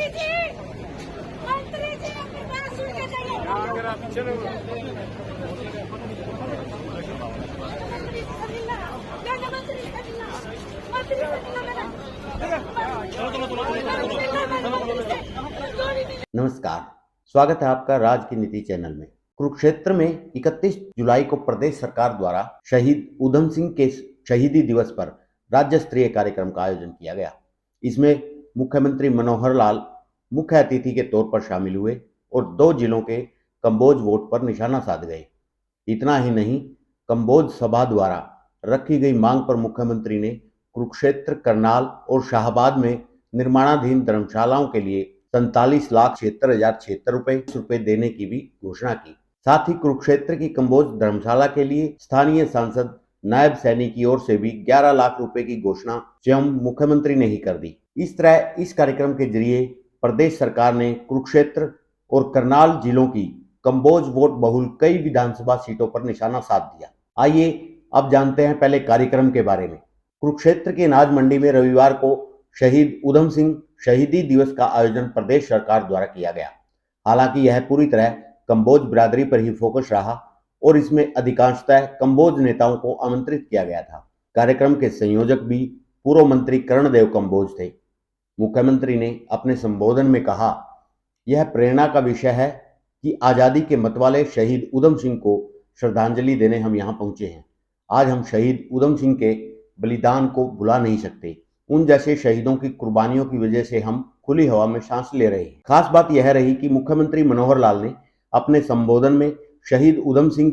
जी, मंत्री जी अपनी बात सुन के जाइए। चलो नमस्कार, स्वागत है आपका राज की नीति चैनल में। कुरुक्षेत्र में 31 जुलाई को प्रदेश सरकार द्वारा शहीद उधम सिंह के शहीदी दिवस पर राज्य स्तरीय कार्यक्रम का आयोजन किया गया। इसमें मुख्यमंत्री मनोहर लाल मुख्य अतिथि के तौर पर शामिल हुए और 2 जिलों के कम्बोज वोट पर निशाना साध गए। इतना ही नहीं, कम्बोज सभा द्वारा रखी गई मांग पर मुख्यमंत्री ने कुरुक्षेत्र, करनाल और शाहबाद में निर्माणाधीन धर्मशालाओं के लिए 47,76,076 रुपए देने की भी घोषणा की। साथ ही कुरुक्षेत्र की कम्बोज धर्मशाला के लिए स्थानीय सांसद नायब सैनी की ओर से भी 11 लाख रुपए की घोषणा स्वयं मुख्यमंत्री ने ही कर दी। इस तरह इस कार्यक्रम के जरिए प्रदेश सरकार ने कुरुक्षेत्र और करनाल जिलों की कम्बोज वोट बहुल कई विधानसभा सीटों पर निशाना साध दिया। आइए अब जानते हैं पहले कार्यक्रम के बारे में। कुरुक्षेत्र की अनाज मंडी में रविवार को शहीद उधम सिंह शहीदी दिवस का आयोजन प्रदेश सरकार द्वारा किया गया। हालांकि यह पूरी तरह कम्बोज बिरादरी पर ही फोकस रहा और इसमें अधिकांशतः कम्बोज नेताओं को आमंत्रित किया गया था। कार्यक्रम के संयोजक भी पूर्व मंत्री कर्णदेव कम्बोज थे। मुख्यमंत्री ने अपने संबोधन में कहा, यह प्रेरणा का विषय है कि आज़ादी के मतवाले शहीद उधम सिंह को श्रद्धांजलि देने हम यहाँ पहुंचे हैं। आज हम शहीद उधम सिंह के बलिदान को भुला नहीं सकते। उन जैसे शहीदों की कुर्बानियों की वजह से हम खुली हवा में सांस ले रहे हैं। खास बात यह रही कि मुख्यमंत्री मनोहर लाल ने अपने संबोधन में शहीद उधम सिंह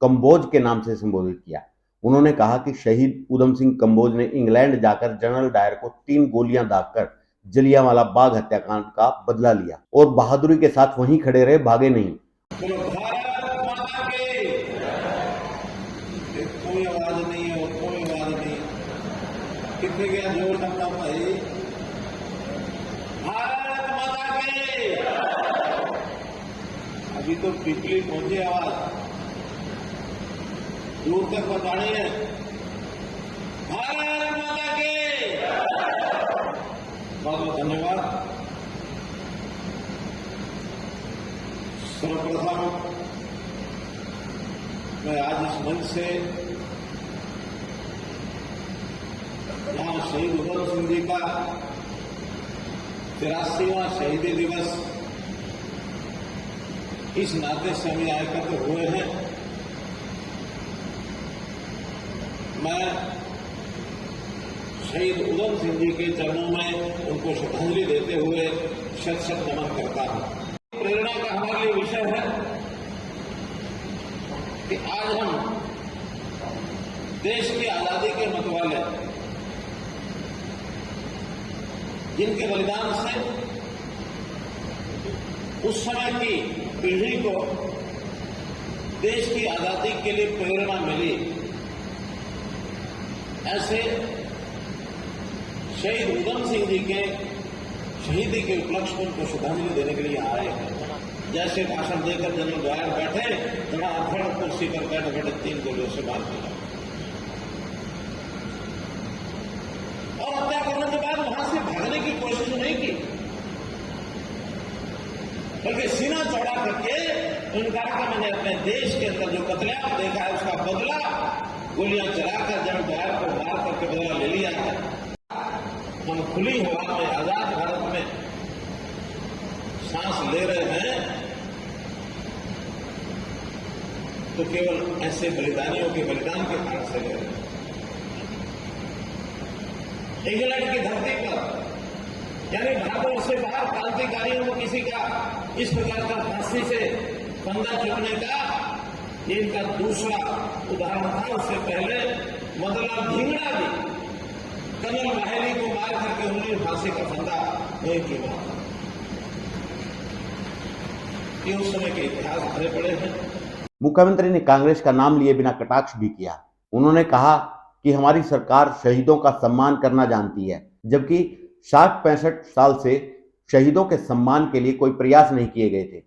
कम्बोज के नाम से संबोधित किया। उन्होंने कहा कि शहीद उधम सिंह कम्बोज ने इंग्लैंड जाकर जनरल डायर को 3 गोलियां दागकर जलियांवाला बाग हत्याकांड का बदला लिया और बहादुरी के साथ वहीं खड़े रहे, भागे नहीं। कोई आवाज नहीं है और कोई आवाज नहीं। कितने गया जोर करता भाई, भारत माता के। अभी तो पिछली पहुंची आवाज दूर तक बतानी है, भारत माता के। बहुत बहुत धन्यवाद। सर्वप्रथम मैं आज इस मंच से यहाँ शहीद उधम सिंह जी का 83वां शहीदी दिवस इस नाते से हम यहाँ एकत्र हुए हैं। मैं शहीद उधम सिंह जी के चरणों में उनको श्रद्धांजलि देते हुए शत शत नमन करता हूं। प्रेरणा का हमारे लिए विषय है कि आज हम देश की आजादी के मतवाले जिनके बलिदान से उस समय की पीढ़ी को देश की आजादी के लिए प्रेरणा मिली, ऐसे शहीद उधम सिंह जी के शहीदी के उपलक्ष्य को उनको श्रद्धांजलि देने के लिए आए हैं। जैसे भाषण देकर जनरल डायर बैठे, बड़ा अफड़ कुर्सी पर बैठे बैठे 3 गोलियों से मार दिया और हत्या करने के बाद वहां से भागने की कोशिश नहीं की, बल्कि सीना चौड़ा करके उनका कि मैंने अपने देश के अंदर जो कत्लेआम देखा है उसका बदला गोलियां चलाकर जनरल डायर को मार करके बदला ले लिया है। हम खुली हवा में आजाद भारत में सांस ले रहे हैं तो केवल ऐसे बलिदानियों के बलिदान के कारण से ले रहे हैं। इंग्लैंड की धरती पर यानी भारत से बाहर क्रांतिकारियों को किसी का इस प्रकार का फांसी से फंदा चुभने का ये इनका दूसरा उदाहरण था। उससे पहले मदला धिंगड़ा जी कर्नल माहेली को मार करके उन्होंने फांसी का फंदा नहीं चुना। ये उस समय के इतिहास भरे पड़े हैं। मुख्यमंत्री ने कांग्रेस का नाम लिए बिना कटाक्ष भी किया। उन्होंने कहा कि हमारी सरकार शहीदों का सम्मान करना जानती है, जबकि 60-65 साल से शहीदों के सम्मान के लिए कोई प्रयास नहीं किए गए थे।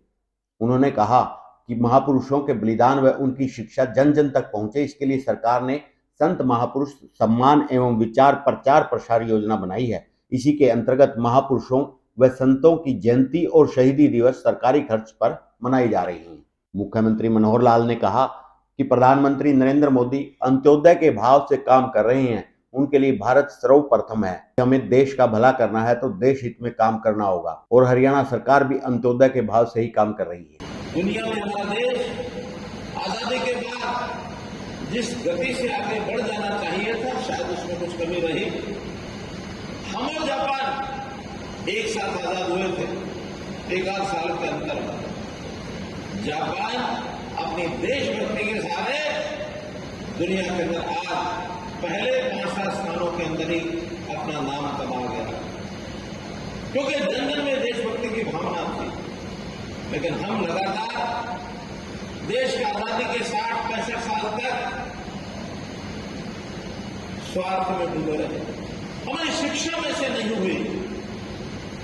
उन्होंने कहा कि महापुरुषों के बलिदान व उनकी शिक्षा जन जन तक पहुंचे, इसके लिए सरकार ने संत महापुरुष सम्मान एवं विचार प्रचार प्रसार योजना बनाई है। इसी के अंतर्गत महापुरुषों व संतों की जयंती और शहीदी दिवस सरकारी खर्च पर मनाई जा रही हैं। मुख्यमंत्री मनोहर लाल ने कहा कि प्रधानमंत्री नरेंद्र मोदी अंत्योदय के भाव से काम कर रहे हैं। उनके लिए भारत सर्वप्रथम है। हमें देश का भला करना है तो देश हित में काम करना होगा और हरियाणा सरकार भी अंत्योदय के भाव से ही काम कर रही है। दुनिया में हमारा देश आजादी के बाद जिस गति से आगे बढ़ जाना चाहिए था, शायद उसमें कुछ कमी रही। हम और जापान एक साथ आजाद हुए थे, 1 साल के अंतर में। जापान अपनी देशभक्ति के सहारे दुनिया के अंदर आज पहले 5-7 स्थानों के अंदर ही अपना नाम कमा गया, क्योंकि जन जन में देशभक्ति की भावना थी। लेकिन हम लगातार देश की आजादी के 60-65 साल तक स्वार्थ में डूबे रहे। हमारी शिक्षा में से नहीं हुई,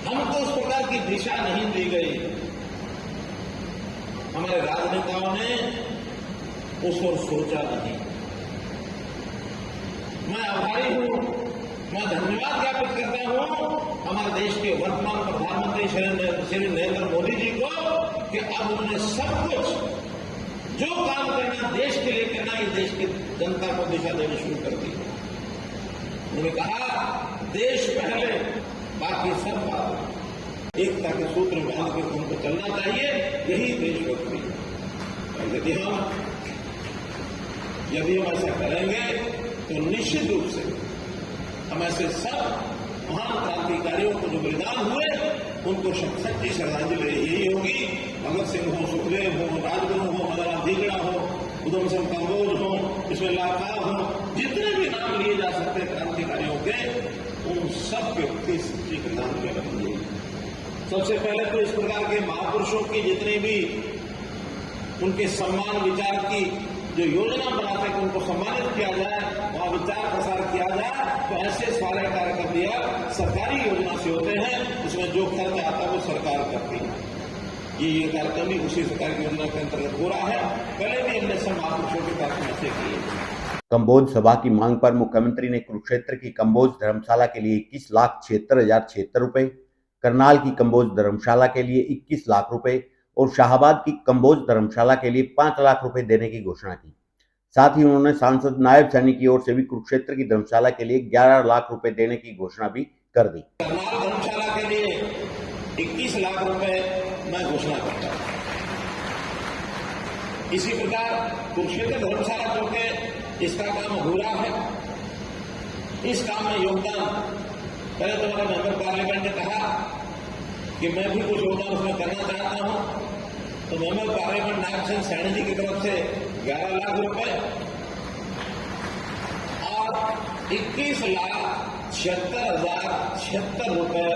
हमको उस प्रकार की दिशा नहीं दी गई। हमारे राजनेताओं ने उस ओर सोचा नहीं। मैं आभारी हूं, मैं धन्यवाद ज्ञापित करता हूं हमारे देश के वर्तमान प्रधानमंत्री श्री नरेंद्र मोदी जी को कि अब उन्होंने सब कुछ जो काम करना देश के लिए करना, ये देश की जनता को दिशा देनी शुरू कर दी। उन्होंने कहा देश पहले, बाकी सब बात। एकता के सूत्र बांध के हमको चलना चाहिए, यही देशभक्ति है। यदि हम ऐसा करेंगे तो निश्चित रूप से हम ऐसे सब महान क्रांतिकारियों को जो बलिदान हुए उनको सच्ची श्रद्धांजलि यही होगी। भगत सिंह हो, सुखदेव हो, राजगुरु हो, मदनलाल धींगड़ा हो, उधम सिंह कंबोज हो, बिस्मिल्लाह खां हो, जितने भी नाम लिए जा सकते क्रांतिकारियों के, उन सब के प्रति सच्ची श्रद्धांजलि रखनी। सबसे पहले तो इस प्रकार के महापुरुषों की जितने भी उनके सम्मान विचार की जो योजना बनाते हैं कि उनको सम्मानित किया जाए, वहां विचार प्रसार किया जाए, तो ऐसे सारे कार्यक्रम दिया सरकारी योजना से होते हैं, उसमें जो खर्च आता है वो सरकार करती है। ये कार्यक्रम भी उसी सरकार की योजना के अंतर्गत हो रहा है। पहले भी हमने सब महापुरुषों के कार्यक्रम ऐसे किए। कम्बोज सभा की मांग पर मुख्यमंत्री ने कुरुक्षेत्र की कम्बोज धर्मशाला के लिए 21,76,076 रुपए, करनाल की कम्बोज धर्मशाला के लिए 21 लाख रुपए और शाहबाद की कम्बोज धर्मशाला के लिए 5 लाख रुपए देने की घोषणा की। साथ ही उन्होंने सांसद नायब सैनी की ओर से भी कुरुक्षेत्र की धर्मशाला के लिए 11 लाख रुपए देने की घोषणा भी कर दी। करनाल धर्मशाला के लिए 21 लाख रुपए मैं घोषणा करता हूं। इसी प्रकार कुरुक्षेत्र धर्मशाला चौके इसका काम अधूरा है। इस काम में योगदान, पहले तो हमारे मेंबर पार्लियामेंट ने कहा कि मैं भी कुछ योगदान उसमें करना चाहता हूं, तो मेंबर पार्लियामेंट नायब सिंह सैनी जी की तरफ से 11 लाख रुपए और 21,76,076 रुपए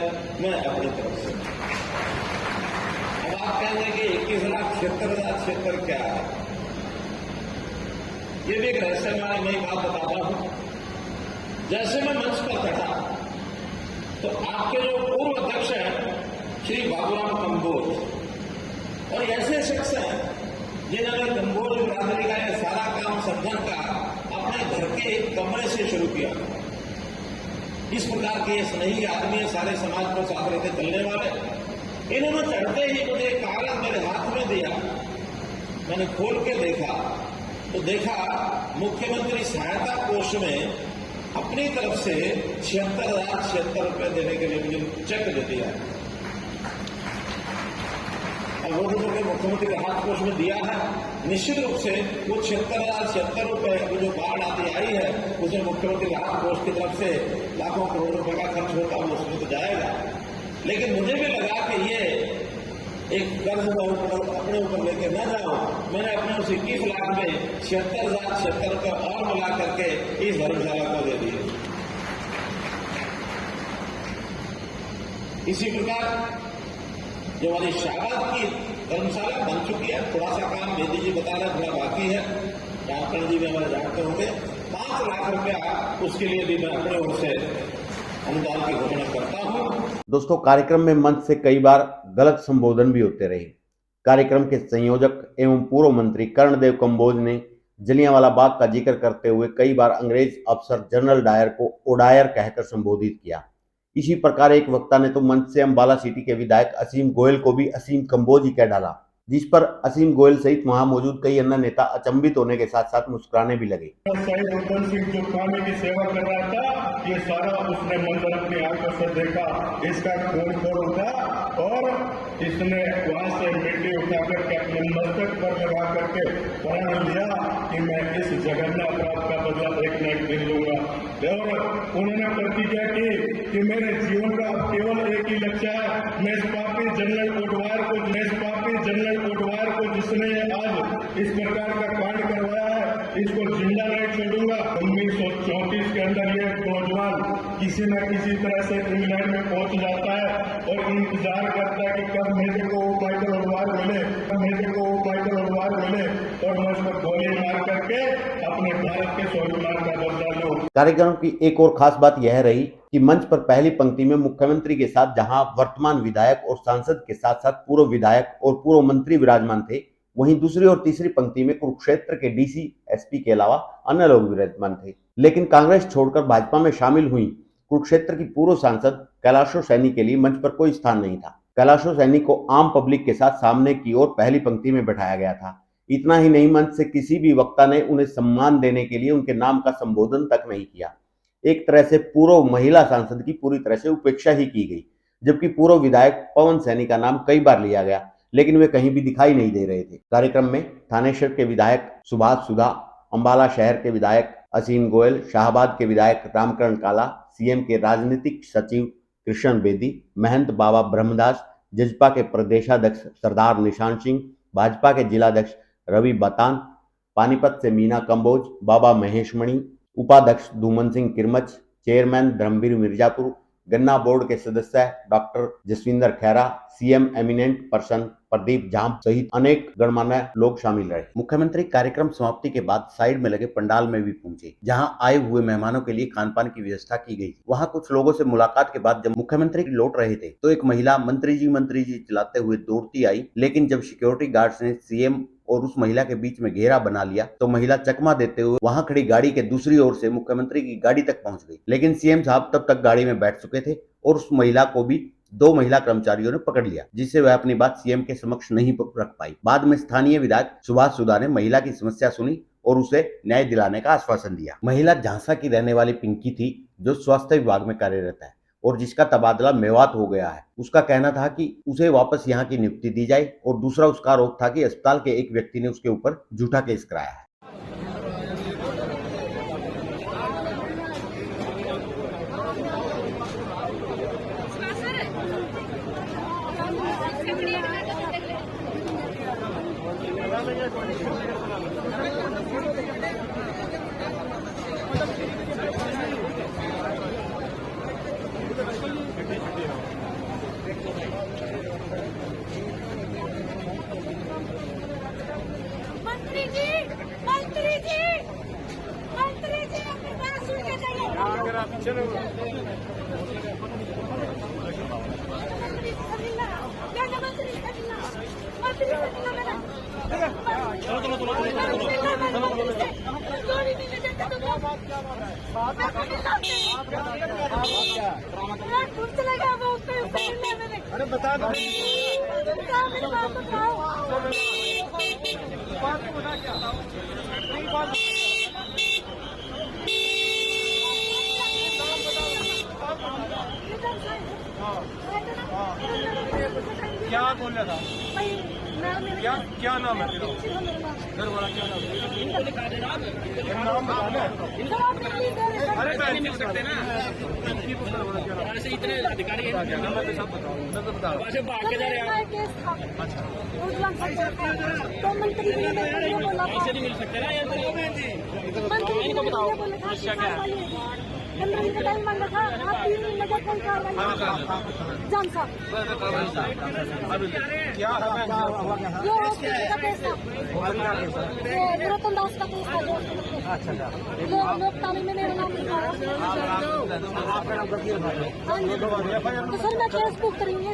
मैं अपनी तरफ से। अब आप कहेंगे कि 21,76,076 क्या है? ये भी एक रहस्यमय मैं बात बताता हूं। जैसे मैं मंच पर चढ़ा तो आपके जो पूर्व अध्यक्ष हैं श्री बाबूराम कंबोज और ऐसे शख्स हैं जिन्होंने कंबोज बिरादरी का यह सारा काम सदन का अपने घर के एक कमरे से शुरू किया। इस प्रकार के स्नेही आदमी सारे समाज को साथ रहते चलने वाले। इन्होंने चढ़ते ही मुझे कागज मेरे हाथ में दिया। मैंने खोल के देखा तो देखा मुख्यमंत्री सहायता कोष में अपनी तरफ से 76,076 रुपए देने के लिए मुझे चेक दे दिया। और वो जो मुख्यमंत्री राहत कोष में दिया है, निश्चित रूप से वो 76,076 रुपए की जो बाढ़ आती आई है उसमें मुख्यमंत्री राहत कोष की तरफ से लाखों करोड़ रुपए का खर्च होता वो उसमें तो जाएगा। लेकिन मुझे भी लगा कि ये एक कर्ज अपने ऊपर लेके न जाओ। मैंने अपने उस 21 लाख में 76,076 रुपए और मिला करके इस धर्मशाला को दे दिए। इसी प्रकार जो हमारी शाहबाद की धर्मशाला बन चुकी है, थोड़ा सा काम बेदी जी बता रहे थोड़ा बाकी है, डॉक्टर जी भी हमारे जानते होंगे। 5 लाख रुपया उसके लिए भी मैं अपने ओर से अनुदान की घोषणा करता हूं। दोस्तों, कार्यक्रम में मंच से कई बार गलत संबोधन भी होते रहे। कार्यक्रम के संयोजक एवं पूर्व मंत्री कर्णदेव कंबोज ने जलियांवाला बाग का जिक्र करते हुए कई बार अंग्रेज अफसर जनरल डायर को ओडायर कहकर संबोधित किया। इसी प्रकार एक वक्ता ने तो मंच से अम्बाला सिटी के विधायक असीम गोयल को भी असीम कंबोज ही कह डाला, जिस पर असीम गोयल सहित वहां मौजूद कई अन्य नेता अचंभित होने के साथ साथ मुस्कुराने भी लगे। शहीद उधम सिंह जो पानी की सेवा कर रहा था, ये सारा उसने मंजर अपनी आंखों से देखा। इसका खून खोल उठा और इसने वहां से मिट्टी उठा करके अपने मस्तक पर लगा करके प्रण लिया कि मैं इस जघन्य अपराध का बदला एक न एक दिन लूंगा। और उन्होंने प्रतिज्ञा की कि मेरे जीवन का केवल एक ही लक्ष्य है, मैं इस पापी जनरल कोटवार को जिसने आज इस प्रकार का कांड करवाया है, इसको जिंदा नहीं छोड़ूंगा। 1934 के अंदर ये नौजवान किसी न किसी तरह से इंग्लैंड में पहुंच जाता है और इंतजार करता है कि कब मेरे को माइकल ओडवार मिले और मैं उसको गोली मार करके अपने भारत के स्वाभिमान का बदला लूं। कार्यक्रम की एक और खास बात यह रही कि मंच पर पहली पंक्ति में मुख्यमंत्री के साथ जहां वर्तमान विधायक और सांसद के साथ साथ पूर्व विधायक और पूर्व मंत्री विराजमान थे, वहीं दूसरी और तीसरी पंक्ति में कुरुक्षेत्र के डीसी, एसपी के अलावा अन्य लोग विराजमान थे। लेकिन कांग्रेस छोड़कर भाजपा में शामिल हुई कुरुक्षेत्र की पूर्व सांसद कैलाशो सैनी के लिए मंच पर कोई स्थान नहीं था। कैलाशो सैनी को आम पब्लिक के साथ सामने की ओर पहली पंक्ति में बैठाया गया था। इतना ही नहीं, मंच से किसी भी वक्ता ने उन्हें सम्मान देने के लिए उनके नाम का संबोधन तक नहीं किया। एक तरह से पूर्व महिला सांसद की पूरी तरह से उपेक्षा ही की गई, जबकि पूर्व विधायक पवन सैनी का नाम कई बार लिया गया, लेकिन वे कहीं भी दिखाई नहीं दे रहे थे। कार्यक्रम में थानेश्वर के विधायक सुभाष सुधा, अम्बाला शहर के विधायक असीम गोयल, शाहबाद के विधायक रामकरण काला, सीएम के राजनीतिक सचिव कृष्ण बेदी, महंत बाबा ब्रह्मदास, जजपा के प्रदेशाध्यक्ष सरदार निशान सिंह, भाजपा के जिलाध्यक्ष रवि बतान, पानीपत से मीना कंबोज, बाबा महेशमणि, उपाध्यक्ष धूमन सिंह किरमच, चेयरमैन धर्मवीर मिर्जापुर, गन्ना बोर्ड के सदस्य doctor Jasvinder Khaira, CM eminent person Pradeep Jham सहित अनेक गणमान्य लोग शामिल रहे। मुख्यमंत्री कार्यक्रम समाप्ति के बाद साइड में लगे पंडाल में भी पहुंचे, जहां आए हुए मेहमानों के लिए खान पान की व्यवस्था की गई। वहां कुछ लोगों से मुलाकात के बाद जब मुख्यमंत्री लौट रहे थे तो एक महिला मंत्री जी चिल्लाते हुए दौड़ती आई, लेकिन जब सिक्योरिटी गार्ड्स ने सीएम और उस महिला के बीच में घेरा बना लिया तो महिला चकमा देते हुए वहां खड़ी गाड़ी के दूसरी ओर से मुख्यमंत्री की गाड़ी तक पहुंच गई। लेकिन सीएम साहब तब तक गाड़ी में बैठ चुके थे और उस महिला को भी 2 महिला कर्मचारियों ने पकड़ लिया, जिससे वह अपनी बात सीएम के समक्ष नहीं रख पाई। बाद में स्थानीय विधायक सुभाष सुधा ने महिला की समस्या सुनी और उसे न्याय दिलाने का आश्वासन दिया। महिला झांसा की रहने वाली पिंकी थी, जो स्वास्थ्य विभाग में कार्यरत है और जिसका तबादला मेवात हो गया है। उसका कहना था कि उसे वापस यहाँ की नियुक्ति दी जाए और दूसरा उसका आरोप था कि अस्पताल के एक व्यक्ति ने उसके ऊपर झूठा केस कराया है। मंत्री जी अपनी बात सुन के जाइए। अरे बता दो क्या बोल रहा था? क्या नाम है तेरा? घर वाला क्या नाम है? नाम बताना। अरे लिख सकते ना, ऐसे इतने अधिकारी हैं, नंबर सब बताओ, नंबर बताओ। अच्छा भाग के जा रहे हैं। अच्छा तो मंत्री जी ने ऐसे नहीं मिल सकते ना यार। मंत्री को बताओ क्या क्या का टाइम मांगा था, आप 3 बजे कौन कार्रवाई जान साहब क्या ये हॉस्पिटल का केस था, ये रतन दास का केस था। अच्छा लोग ताली में मेरा नाम लिखाया। तो सर मैं केस बुक करेंगे।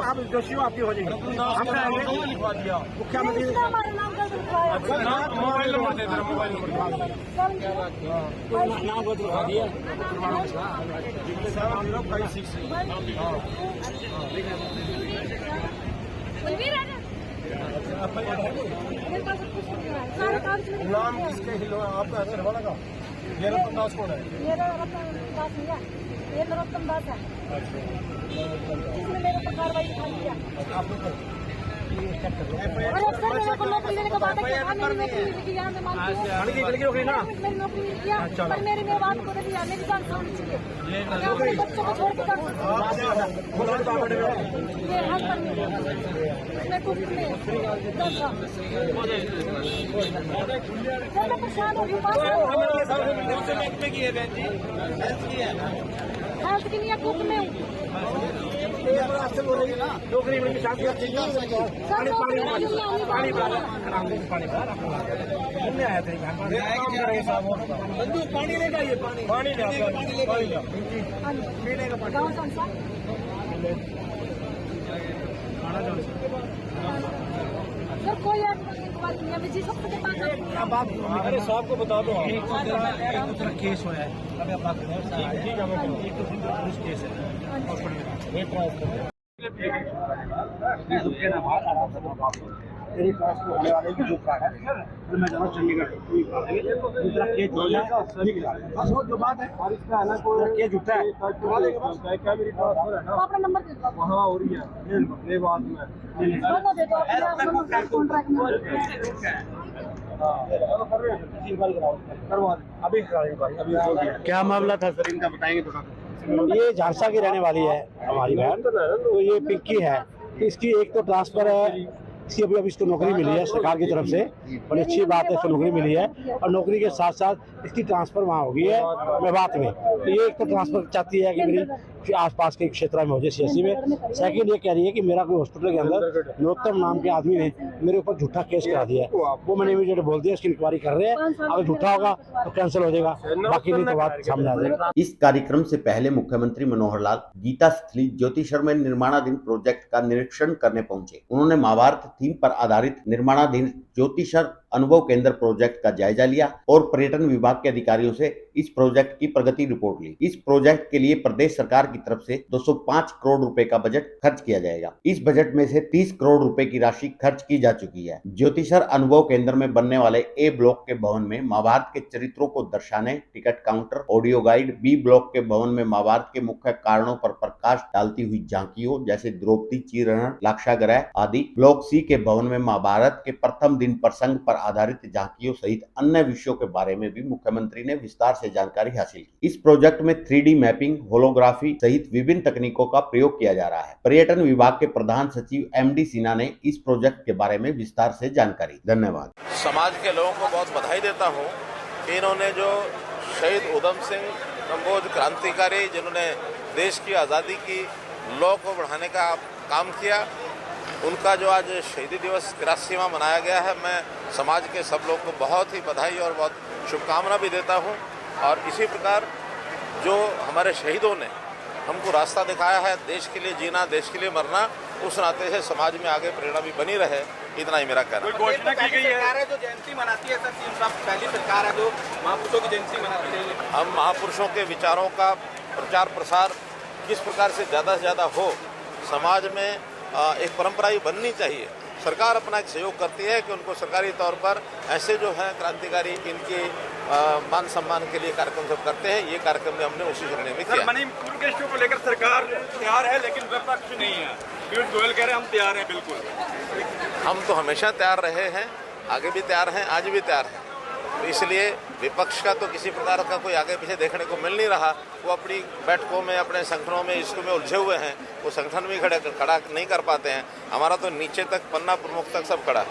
आप दोषी आपकी हो जाएगी। हमने लिखवा दिया मुख्यमंत्री। मोबाइल नंबर दे दो, मोबाइल नंबर नाम बता दिया 756 नाम किसके हिलो आपका है वाला का ये रतन दास कौन है? मेरा रतन दास भैया, ये नरोत्तम दास है। इसने मेरे पर कार्रवाई दिखाई दिया। और अक्सर मेरे को नौकरी देने का बात है कि मेरी नौकरी मिली थी, यहाँ मैं मानती हूँ मेरी नौकरी मिल गया, पर मेरी बात को नहीं दिया, मेरी जान होनी चाहिए। मैं अपने बच्चों को छोड़ के कर सकता हूँ। ये हस्बैंड मैं कुछ नहीं मैं परेशान हो हेल्थ के लिए कुक में हूँ। नौकरी में शादी पानी लेगा, ये पानी सर कोई इंक्वायरी नहीं है, जी सबके पास अरे साहब को बता दो एक केस हुआ है, अगर बात ठीक है पुलिस केस है मेरी क्लास को होने वाले की जो है फिर मैं जाना चंडीगढ़ दूसरा केस हो जाएगा बस वो जो बात है और इसका है ना कोई केस उठा है क्या मेरी ट्रांसफर है ना अपना नंबर दे दो। वहाँ हो रही है ये बात में दोनों दे दो कॉन्ट्रैक्ट में अभी क्या मामला था सर, इनका बताएंगे थोड़ा। ये झांसा की रहने वाली है हमारी बहन, तो ये पिंकी है। इसकी एक तो ट्रांसफर है, इसकी अभी इसको नौकरी मिली है सरकार की तरफ से, बड़ी अच्छी बात है, इसको नौकरी मिली है और नौकरी के साथ साथ इसकी ट्रांसफर वहाँ हो गई है मेवात में। तो ये एक तो ट्रांसफर चाहती है कि मेरी आसपास के क्षेत्र में हो जाए सीएससी में। सेकंड ये कह रही है कि मेरा कोई हॉस्पिटल के अंदर नरोत्तम नाम के आदमी ने मेरे ऊपर झूठा केस करा दिया है, वो मैंने इमीडिएट बोल दिया, इसकी इंक्वायरी कर रहे हैं, अगर झूठा होगा तो कैंसिल हो जाएगा, बाकी नहीं तो बात सामने आ जाएगा। इस कार्यक्रम से पहले मुख्यमंत्री मनोहर लाल गीता स्थली ज्योतिषर में निर्माणाधीन प्रोजेक्ट का निरीक्षण करने पहुंचे। उन्होंने महाभारत थीम पर आधारित निर्माणाधीन ज्योतिषर अनुभव केंद्र प्रोजेक्ट का जायजा लिया और पर्यटन विभाग के अधिकारियों से इस प्रोजेक्ट की प्रगति रिपोर्ट ली। इस प्रोजेक्ट के लिए प्रदेश सरकार की तरफ से 205 करोड़ रुपए का बजट खर्च किया जाएगा। इस बजट में से 30 करोड़ रुपए की राशि खर्च की जा चुकी है। ज्योतिषर अनुभव केंद्र में बनने वाले ए ब्लॉक के भवन में महाभारत के चरित्रों को दर्शाने ticket counter, audio guide, B block के भवन में महाभारत के मुख्य कारणों पर प्रकाश डालती हुई झांकियों जैसे द्रौपदी, चीरहरण, लाक्षागृह आदि। ब्लॉक सी के भवन में महाभारत के प्रथम दिन प्रसंग पर आधारित झांकियों सहित अन्य विषयों के बारे में भी मुख्यमंत्री ने विस्तार से जानकारी हासिल की। इस प्रोजेक्ट में 3D मैपिंग, होलोग्राफी सहित विभिन्न तकनीकों का प्रयोग किया जा रहा है। पर्यटन विभाग के प्रधान सचिव MD सिन्हा ने इस प्रोजेक्ट के बारे में विस्तार से जानकारी। धन्यवाद। समाज के लोगों को बहुत बधाई देता हूँ कि इन्होंने जो शहीद उधम सिंह कम्बोज क्रांतिकारी, जिन्होंने देश की आज़ादी की लौ को बढ़ाने का काम किया, उनका जो आज शहीदी दिवस 83वां मनाया गया है, मैं समाज के सब लोग को बहुत ही बधाई और बहुत शुभकामना भी देता हूं। और इसी प्रकार जो हमारे शहीदों ने हमको रास्ता दिखाया है, देश के लिए जीना, देश के लिए मरना, उस नाते से समाज में आगे प्रेरणा भी बनी रहे, इतना ही मेरा कहना है। घोषणा की गई है जो जयंती मनाती है, सर सीएम साहब पहली सरकार है जो महापुरुषों की जयंती मनाती है। हम महापुरुषों के विचारों का प्रचार प्रसार किस प्रकार से ज़्यादा हो, समाज में एक परंपरा ही बननी चाहिए। सरकार अपना एक सहयोग करती है कि उनको सरकारी तौर पर ऐसे जो है क्रांतिकारी, इनके मान सम्मान के लिए कार्यक्रम सब करते हैं। ये कार्यक्रम में हमने उसी श्रेणी में किया। मणिपुर के इश्यू को लेकर सरकार तैयार है, लेकिन विपक्ष नहीं है। पीयूष गोयल कह रहे हैं हम तैयार हैं। बिल्कुल, हम तो हमेशा तैयार रहे हैं, आगे भी तैयार हैं, आज भी तैयार हैं। तो इसलिए विपक्ष का तो किसी प्रकार का कोई आगे पीछे देखने को मिल नहीं रहा। वो अपनी बैठकों में, अपने संगठनों में, इसको में उलझे हुए हैं। वो संगठन भी खड़ा नहीं कर पाते हैं। हमारा तो नीचे तक, पन्ना प्रमुख तक सब खड़ा है।